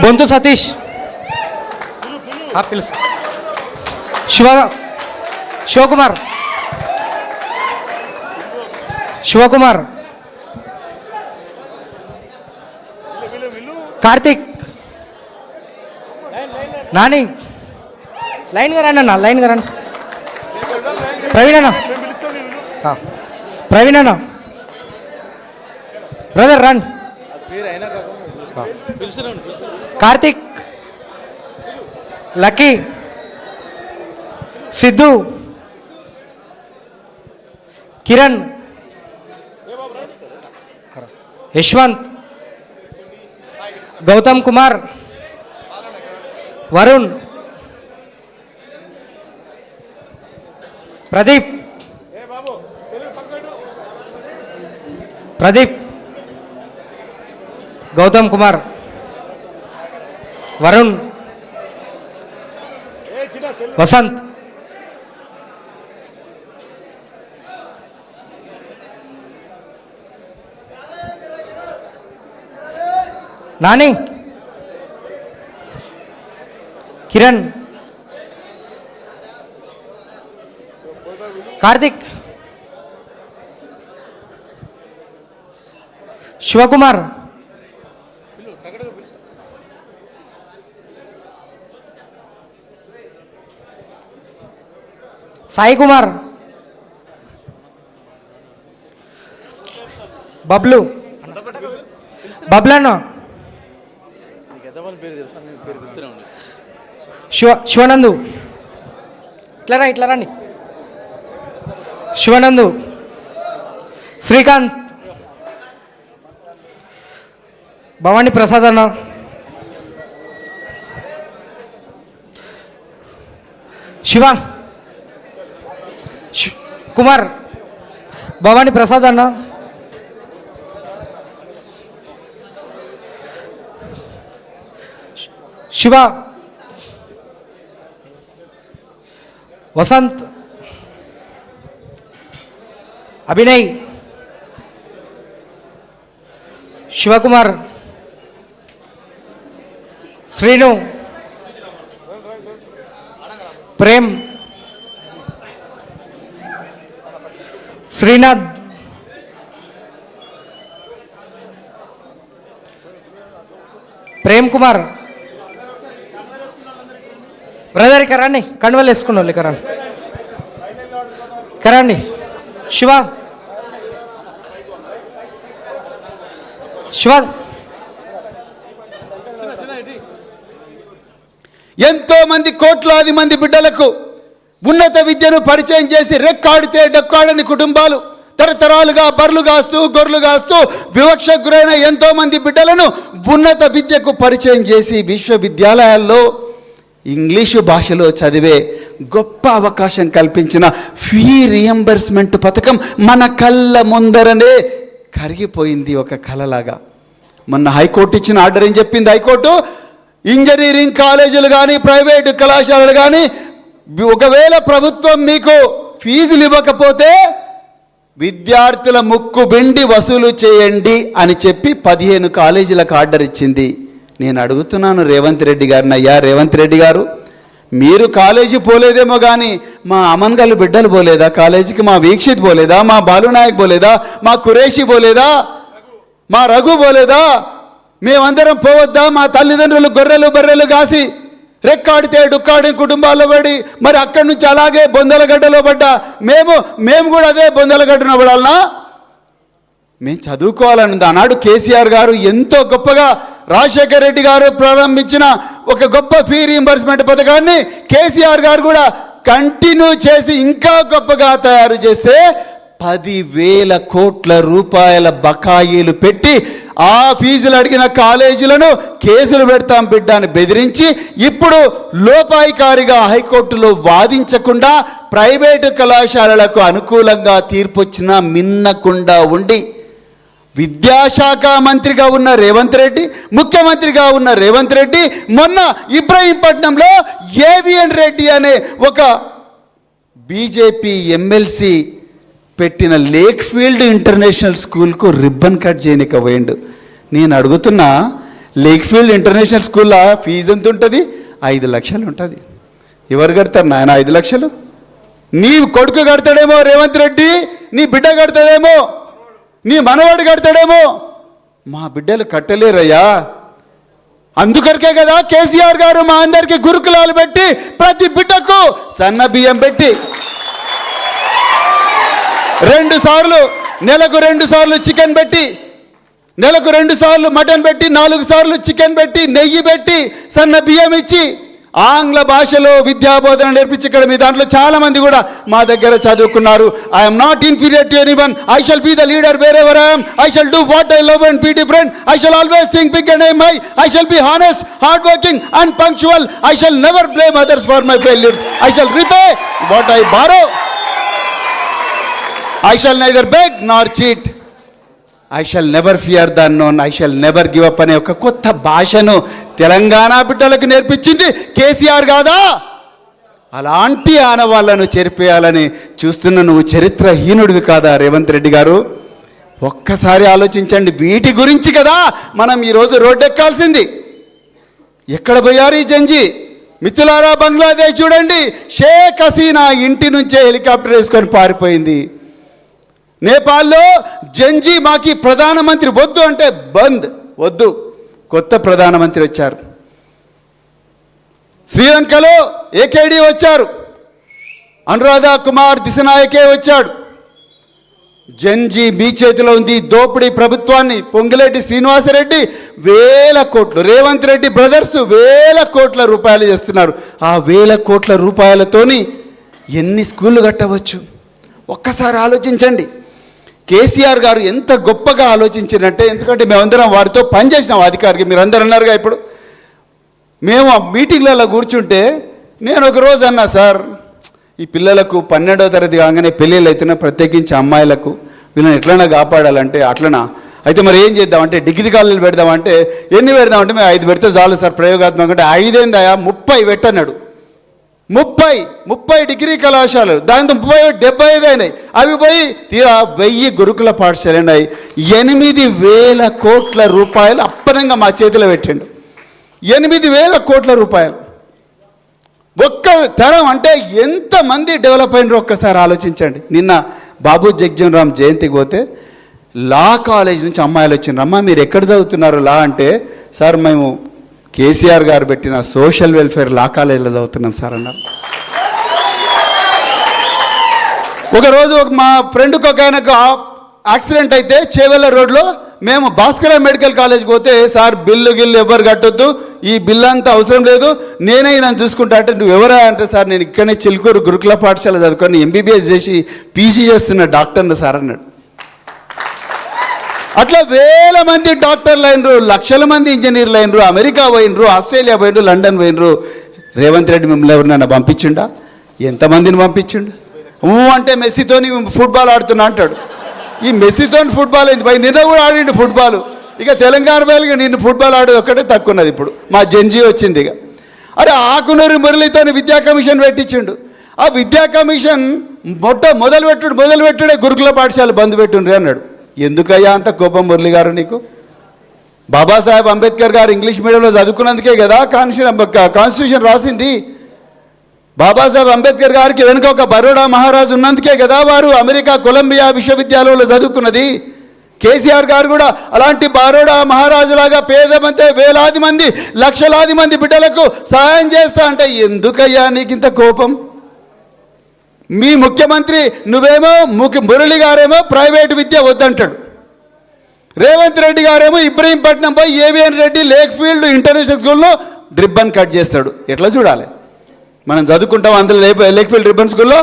బొంతు సతీష్, పిలుసు. శివకుమార్, శివకుమార్, కార్తిక్, నాని, లైన్గా రండి అన్న, లైన్గా రండి. ప్రవీణ్ అన్న, ప్రవీణ్ అన్న, బ్రదర్ రన్. కార్తిక్, లక్కీ, సిద్ధు, కిరణ్, యశ్వంత్, గౌతమ్ కుమార్, వరుణ్, ప్రదీప్, గౌతమ్ కుమార్, వరుణ్, వసంత్, నాని, కిరణ్, కార్తిక్, శివకుమార్, సాయి కుమార్, బబ్లు, బబ్లన్న, శివనందు, ఇట్లా రండి. శివనందు, శ్రీకాంత్, భవానీ ప్రసాద్ అన్న, శివ కుమార్, భవానీ ప్రసాద్ అన్న, శివ, వసంత్, అభినయ్, శివకుమార్, శ్రీను, ప్రేమ్, శ్రీనాథ్, ప్రేమ్ కుమార్, బ్రదర్ ఇక్కడ రండి, కండువలు వేసుకున్నాం ఇక్కడ రండి. శివ, ఎంతో మంది కోట్లాది మంది బిడ్డలకు ఉన్నత విద్యను పరిచయం చేసి రెక్కాడితే డొక్కాడని కుటుంబాలు తరతరాలుగా బర్లు కాస్తూ గొర్రెలు కాస్తూ వివక్షకు గురైన ఎంతో మంది బిడ్డలను ఉన్నత విద్యకు పరిచయం చేసి విశ్వవిద్యాలయాల్లో ఇంగ్లీషు భాషలో చదివే గొప్ప అవకాశం కల్పించిన ఫీ రియంబర్స్మెంట్ పథకం మన కళ్ళ ముందరనే కరిగిపోయింది ఒక కలలాగా. మొన్న హైకోర్టు ఇచ్చిన ఆర్డర్ ఏం చెప్పింది? హైకోర్టు ఇంజనీరింగ్ కాలేజీలు కానీ ప్రైవేటు కళాశాలలు కానీ ఒకవేళ ప్రభుత్వం మీకు ఫీజులు ఇవ్వకపోతే విద్యార్థుల ముక్కు బెండి వసూలు చేయండి అని చెప్పి 15 కాలేజీలకు ఆర్డర్ ఇచ్చింది. నేను అడుగుతున్నాను రేవంత్ రెడ్డి గారిని, అయ్యా రేవంత్ రెడ్డి గారు, మీరు కాలేజీ పోలేదేమో కానీ మా అమన్గల్ బిడ్డలు పోలేదా కాలేజీకి? మా వీక్షిత్ పోలేదా? మా బాలునాయక్ పోలేదా? మా కురేషి పోలేదా? మా రఘు పోలేదా? మేమందరం పోవద్దా? మా తల్లిదండ్రులు గొర్రెలు బర్రెలు కాసి రెక్కాడితే డుక్కాడి కుటుంబాల్లో పడి మరి అక్కడి నుంచి అలాగే బొందలగడ్డలో పడ్డా మేము కూడా అదే బొందలగడ్డన పడాలనా? మేము చదువుకోవాలన్నది ఆనాడు కేసీఆర్ గారు ఎంతో గొప్పగా రాజశేఖర రెడ్డి గారు ప్రారంభించిన ఒక గొప్ప ఫీ రీయింబర్స్మెంట్ పథకాన్ని కేసీఆర్ గారు కూడా కంటిన్యూ చేసి ఇంకా గొప్పగా తయారు చేస్తే 10,000 కోట్ల రూపాయల బకాయిలు పెట్టి ఆ ఫీజులు అడిగిన కాలేజీలను కేసులు పెడతాం బిడ్డ అని బెదిరించి ఇప్పుడు లోపాయికారిగా హైకోర్టులో వాదించకుండా ప్రైవేటు కళాశాలలకు అనుకూలంగా తీర్పొచ్చినా మిన్నకుండా ఉండి విద్యాశాఖ మంత్రిగా ఉన్న రేవంత్ రెడ్డి, ముఖ్యమంత్రిగా ఉన్న రేవంత్ రెడ్డి మొన్న ఇబ్రహీంపట్నంలో ఏవిఎన్ రెడ్డి అనే ఒక బీజేపీ ఎమ్మెల్సీ పెట్టిన లేక్ ఫీల్డ్ ఇంటర్నేషనల్ స్కూల్కు రిబ్బన్ కట్ చేయనిక పోయిండు. నేను అడుగుతున్నా, లేక్ ఫీల్డ్ ఇంటర్నేషనల్ స్కూల్లో ఫీజు ఎంత ఉంటుంది? 5 లక్షలు ఉంటుంది. ఎవరు కడతారు నాయన 5 లక్షలు? నీ కొడుకు కడతాడేమో రేవంత్ రెడ్డి, నీ బిడ్డ కడతాడేమో, నీ మనవాడు కడతాడేమో, మా బిడ్డలు కట్టలేరయ్యా. అందుకరికే కదా కేసీఆర్ గారు మా అందరికి గురుకులాలు పెట్టి ప్రతి బిడ్డకు సన్న బియ్యం పెట్టి 2 సార్లు నెలకు 2 సార్లు చికెన్ పెట్టి, నెలకు 2 సార్లు మటన్ పెట్టి, 4 సార్లు చికెన్ పెట్టి, నెయ్యి పెట్టి, సన్న బియ్యం ఇచ్చి ఆంగ్ల భాషలో విద్యాబోధన నేర్పించి ఇక్కడ మీ దాంట్లో చాలా మంది కూడా మా దగ్గర చదువుకున్నారు. I'm not inferior to anyone. I shall be the leader wherever I am. I shall do what I love and be different. I shall always think big and aim high. I shall be honest, hard working and punctual. I shall never blame others for my failures. I shall repay what I borrow. I shall neither beg nor cheat. I shall never fear the unknown. I shall never give up అనే ఒక కొత్త భాషను తెలంగాణ బిడ్డలకు నేర్పించింది కేసీఆర్ కాదా? అలాంటి ఆనవాళ్లను చెరిపేయాలని చూస్తున్న నువ్వు చరిత్రహీనుడివి కాదా రేవంత్ రెడ్డి గారు? ఒక్కసారి ఆలోచించండి. వీటి గురించి కదా మనం ఈరోజు రోడ్డెక్కాల్సింది. ఎక్కడ పోయారు ఈ జంజీ? మిత్రులారా, బంగ్లాదేశ్ చూడండి, షేక్ హసీనా ఇంటి నుంచే హెలికాప్టర్ వేసుకొని పారిపోయింది. నేపాల్లో జంజీ మాకి ప్రధానమంత్రి వద్దు అంటే బంద్, వద్దు, కొత్త ప్రధానమంత్రి వచ్చారు. శ్రీలంకలో ఏకేడి వచ్చారు, అనురాధ కుమార్ దిశనాయకే వచ్చాడు. జంజీ మీ చేతిలో ఉంది. దోపిడీ ప్రభుత్వాన్ని పొంగులేటి శ్రీనివాసరెడ్డి వేల కోట్లు, రేవంత్ రెడ్డి బ్రదర్స్ వేల కోట్ల రూపాయలు చేస్తున్నారు. ఆ వేల కోట్ల రూపాయలతోని ఎన్ని స్కూళ్ళు కట్టవచ్చు? ఒక్కసారి ఆలోచించండి. కేసీఆర్ గారు ఎంత గొప్పగా ఆలోచించినట్టే, ఎందుకంటే మేమందరం వారితో పనిచేసినాం అధికారికి. మీరు అందరు అన్నారుగా, ఇప్పుడు మేము ఆ మీటింగ్లలో కూర్చుంటే నేను ఒకరోజు అన్నా, సార్ ఈ పిల్లలకు 12వ తరగతి కాగానే పెళ్ళిళ్ళు అవుతున్నా, ప్రత్యేకించి అమ్మాయిలకు, వీళ్ళని ఎట్లన్నా కాపాడాలంటే అట్లనా, అయితే మరి ఏం చేద్దామంటే డిగ్రీ కాలేజీలు పెడదామంటే ఎన్ని పెడదామంటే మేము 5 పెడితే చాలు సార్ ప్రయోగాత్మక. అంటే 5 ఏందయా 30 పెట్టన్నాడు. 30 డిగ్రీ కళాశాలలు, దాంతో 70 అయినాయి. అవి పోయి తీరా 1000 గురుకుల పాఠశాలలు ఉన్నాయి. 8,000 కోట్ల రూపాయలు అప్పనంగా మా చేతిలో పెట్టిండు. 8,000 కోట్ల రూపాయలు ఒక్క తరం అంటే ఎంతమంది డెవలప్ అయినరో ఒక్కసారి ఆలోచించండి. నిన్న బాబు జగ్జీవన్ రామ్ జయంతికి పోతే లా కాలేజ్ నుంచి అమ్మాయిలు వచ్చిండ్రు. అమ్మ మీరు ఎక్కడ చదువుతున్నారు లా అంటే, సార్ మేము కేసీఆర్ గారు పెట్టిన సోషల్ వెల్ఫేర్ లా కాలేజీలో చదువుతున్నాం సార్ అన్నారు. ఒకరోజు మా ఫ్రెండ్కి ఒక ఆయనకు యాక్సిడెంట్ అయితే చేవెళ్ళ రోడ్లో మేము భాస్కర మెడికల్ కాలేజ్కి పోతే, సార్ బిల్లు ఎవరు కట్టొద్దు, ఈ బిల్లు అంతా అవసరం లేదు, నేనే నన్ను చూసుకుంటా అంటే, నువ్వు ఎవరా అంటే, సార్ నేను ఇక్కడనే చిలుకూరు గురుకుల పాఠశాల చదువుకొని ఎంబీబీఎస్ చేసి పీజీ చేస్తున్న డాక్టర్ని సార్ అన్నాడు. అట్లా వేల మంది డాక్టర్లు అయినరు, లక్షల మంది ఇంజనీర్లు అయినరు, అమెరికా పోయినరు, ఆస్ట్రేలియా పోయినరు, లండన్ పోయినరు. రేవంత్ రెడ్డి మిమ్మల్ని ఎవరినైనా పంపించిండా? ఎంతమందిని పంపించిండు? అంటే మెస్సీతోని ఫుట్బాల్ ఆడుతున్నా అంటాడు. ఈ మెస్సీతో ఫుట్బాల్ అయింది భయ్, నిన్న కూడా ఆడిండు ఫుట్బాల్. ఇక తెలంగాణ వేళగా నిన్ను ఫుట్బాల్ ఆడేది ఒక్కటే తక్కువ ఉన్నది. ఇప్పుడు మా జంజీ వచ్చింది. ఇక అరే ఆకునూరి మురళితో విద్యా కమిషన్ పెట్టించిండు. ఆ విద్యా కమిషన్ మొదలుపెట్టుడే గురుకుల పాఠశాల బంద్ పెట్టుండ్రి అన్నాడు. ఎందుకయ్యా అంత కోపం మురళి గారు నీకు? బాబాసాహెబ్ అంబేద్కర్ గారు ఇంగ్లీష్ మీడియంలో చదువుకున్నందుకే కదా కాన్స్టిట్యూషన్ రాసింది. బాబాసాహెబ్ అంబేద్కర్ గారికి వెనుక ఒక బరోడా మహారాజు ఉన్నందుకే కదా వారు అమెరికా కొలంబియా విశ్వవిద్యాలయంలో చదువుకున్నది. కేసీఆర్ గారు కూడా అలాంటి బరోడా మహారాజులాగా వేలాది మంది లక్షలాది మంది బిడ్డలకు సహాయం చేస్తా అంటే ఎందుకయ్యా నీకు ఇంత కోపం? మీ ముఖ్యమంత్రి నువ్వేమో మురళి గారేమో ప్రైవేటు విద్య వద్దంటాడు, రేవంత్ రెడ్డి గారేమో ఇబ్రహీంపట్నం పోయి AVN Reddy lake field international స్కూల్లో రిబ్బన్ కట్ చేస్తాడు. ఎట్లా చూడాలి? మనం చదువుకుంటాం, అందులో లేక్ ఫీల్డ్ రిబ్బన్ స్కూల్లో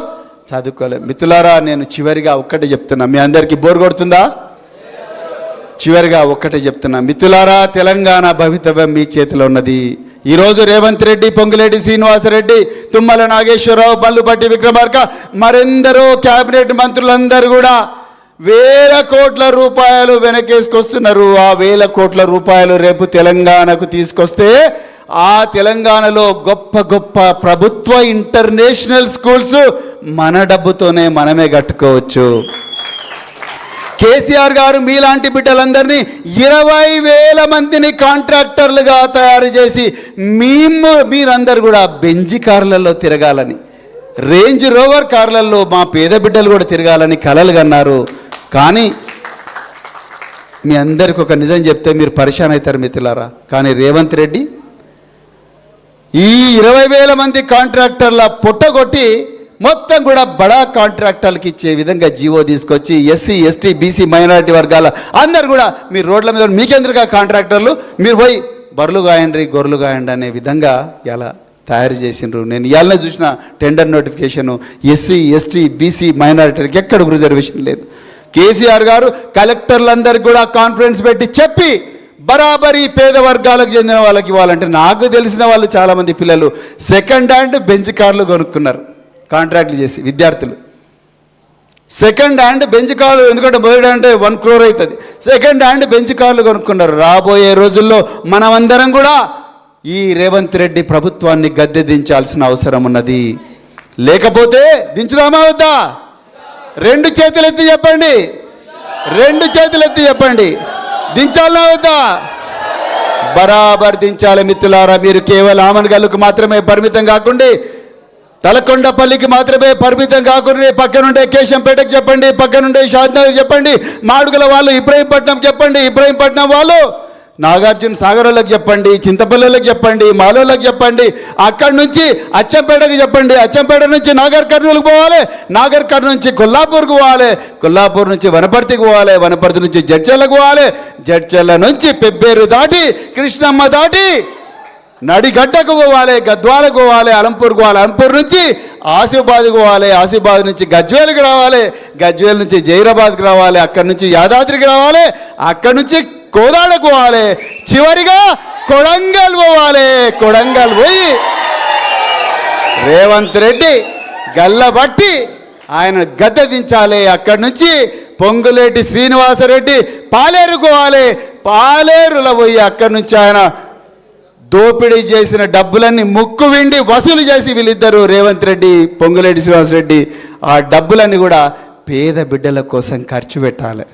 చదువుకోలేదు. మిత్రులారా, నేను చివరిగా ఒక్కటే చెప్తున్నా, మీ అందరికీ బోర్ కొడుతుందా? చివరిగా ఒక్కటే చెప్తున్నా మిత్రులారా, తెలంగాణ భవితవ్యం మీ చేతిలో ఉన్నది. ఈరోజు రేవంత్ రెడ్డి, పొంగులేటి శ్రీనివాసరెడ్డి, తుమ్మల నాగేశ్వరరావు, బల్లుపట్టి విక్రమార్క, మరెందరో క్యాబినెట్ మంత్రులందరూ కూడా వేల కోట్ల రూపాయలు వెనకేసుకొస్తున్నారు. ఆ వేల కోట్ల రూపాయలు రేపు తెలంగాణకు తీసుకొస్తే ఆ తెలంగాణలో గొప్ప గొప్ప ప్రభుత్వ ఇంటర్నేషనల్ స్కూల్స్ మన డబ్బుతోనే మనమే కట్టుకోవచ్చు. కేసీఆర్ గారు మీలాంటి బిడ్డలందరినీ 20,000 మందిని కాంట్రాక్టర్లుగా తయారు చేసి మీరందరూ కూడా బెంజి కార్లలో తిరగాలని, రేంజ్ రోవర్ కార్లలో మా పేద బిడ్డలు కూడా తిరగాలని కలలు కన్నారు. కానీ మీ అందరికి ఒక నిజం చెప్తే మీరు పరిశాన్ అవుతారు మిత్రులారా. కానీ రేవంత్ రెడ్డి ఈ 20,000 మంది కాంట్రాక్టర్ల పుట్టగొట్టి మొత్తం కూడా బడా కాంట్రాక్టర్లకు ఇచ్చే విధంగా జీవో తీసుకొచ్చి ఎస్సీ ఎస్టీ బీసీ మైనారిటీ వర్గాల అందరు కూడా మీరు రోడ్ల మీద మీకెందుకుగా కాంట్రాక్టర్లు, మీరు పోయి బర్రెలు కాయండి గొర్రెలు కాయండి అనే విధంగా ఇలా తయారు చేసిండ్రు. నేను ఇవాళ చూసిన tender notification SC ST BC మైనారిటీలకు ఎక్కడ రిజర్వేషన్ లేదు. కేసీఆర్ గారు కలెక్టర్లందరికీ కూడా కాన్ఫరెన్స్ పెట్టి చెప్పి బరాబరి పేద వర్గాలకు చెందిన వాళ్ళకి ఇవ్వాలంటే, నాకు తెలిసిన వాళ్ళు చాలామంది పిల్లలు సెకండ్ హ్యాండ్ బెంచ్ కార్లు కొనుక్కున్నారు కాంట్రాక్ట్లు చేసి. విద్యార్థులు సెకండ్ హ్యాండ్ బెంచ్ కార్లు, ఎందుకంటే మొదటి అంటే 1 crore అవుతుంది, సెకండ్ హ్యాండ్ బెంచ్ కార్లు కొనుక్కున్నారు. రాబోయే రోజుల్లో మనమందరం కూడా ఈ రేవంత్ రెడ్డి ప్రభుత్వాన్ని గద్దె దించాల్సిన అవసరం ఉన్నది. లేకపోతే దించుదామా వద్దా? 2 చేతులు ఎత్తి చెప్పండి, 2 చేతులు ఎత్తి చెప్పండి, దించాలనా వద్దా? బరాబర్ దించాలి మిత్రులారా. మీరు కేవలం ఆమన్గల్లుకు మాత్రమే పరిమితం కాకుండా, తలకొండపల్లికి మాత్రమే పరిమితం కాకుండా పక్కనుండే కేశంపేటకు చెప్పండి, పక్కనుండే షాద్నగర్ చెప్పండి, మాడుగుల వాళ్ళు ఇబ్రహీంపట్నం చెప్పండి, ఇబ్రహీంపట్నం వాళ్ళు నాగార్జున సాగర్లకు చెప్పండి, చింతపల్లిలకు చెప్పండి, మాలోలకు చెప్పండి, అక్కడి నుంచి అచ్చంపేటకు చెప్పండి, అచ్చంపేట నుంచి నాగర్ కర్నూలుకు పోవాలి, నాగర్ కర్నూలు నుంచి కొల్లాపూర్కు పోవాలి, కొల్లాపూర్ నుంచి వనపర్తికి పోవాలి, వనపర్తి నుంచి జడ్చర్లకు పోవాలి, జడ్చర్ల నుంచి పెబ్బేరు దాటి కృష్ణమ్మ దాటి నడిగడ్డకు పోవాలి, గద్వాలకు పోవాలి, అలంపూర్కు పోవాలి, అలంపూర్ నుంచి ఆసిఫాబాద్కు పోవాలి, ఆసిఫాబాద్ నుంచి గజ్వేల్కి రావాలి, గజ్వేల్ నుంచి జైరాబాద్కి రావాలి, అక్కడి నుంచి యాదాద్రికి రావాలి, అక్కడి నుంచి కోదాడకు పోవాలి, చివరిగా కొడంగల్ పోవాలి. కొడంగల్ పోయి రేవంత్ రెడ్డి గల్లబట్టి ఆయన గద్దె దించాలి. అక్కడి నుంచి పొంగులేటి శ్రీనివాసరెడ్డి పాలేరుకు పోవాలి, పాలేరులో పోయి అక్కడి నుంచి ఆయన దోపిడీ చేసిన డబ్బులన్నీ ముక్కు విండి వసూలు చేసి వీళ్ళిద్దరు రేవంత్ రెడ్డి పొంగులేటి శ్రీనివాసరెడ్డి ఆ డబ్బులన్నీ కూడా పేద బిడ్డల కోసం ఖర్చు పెట్టాలి.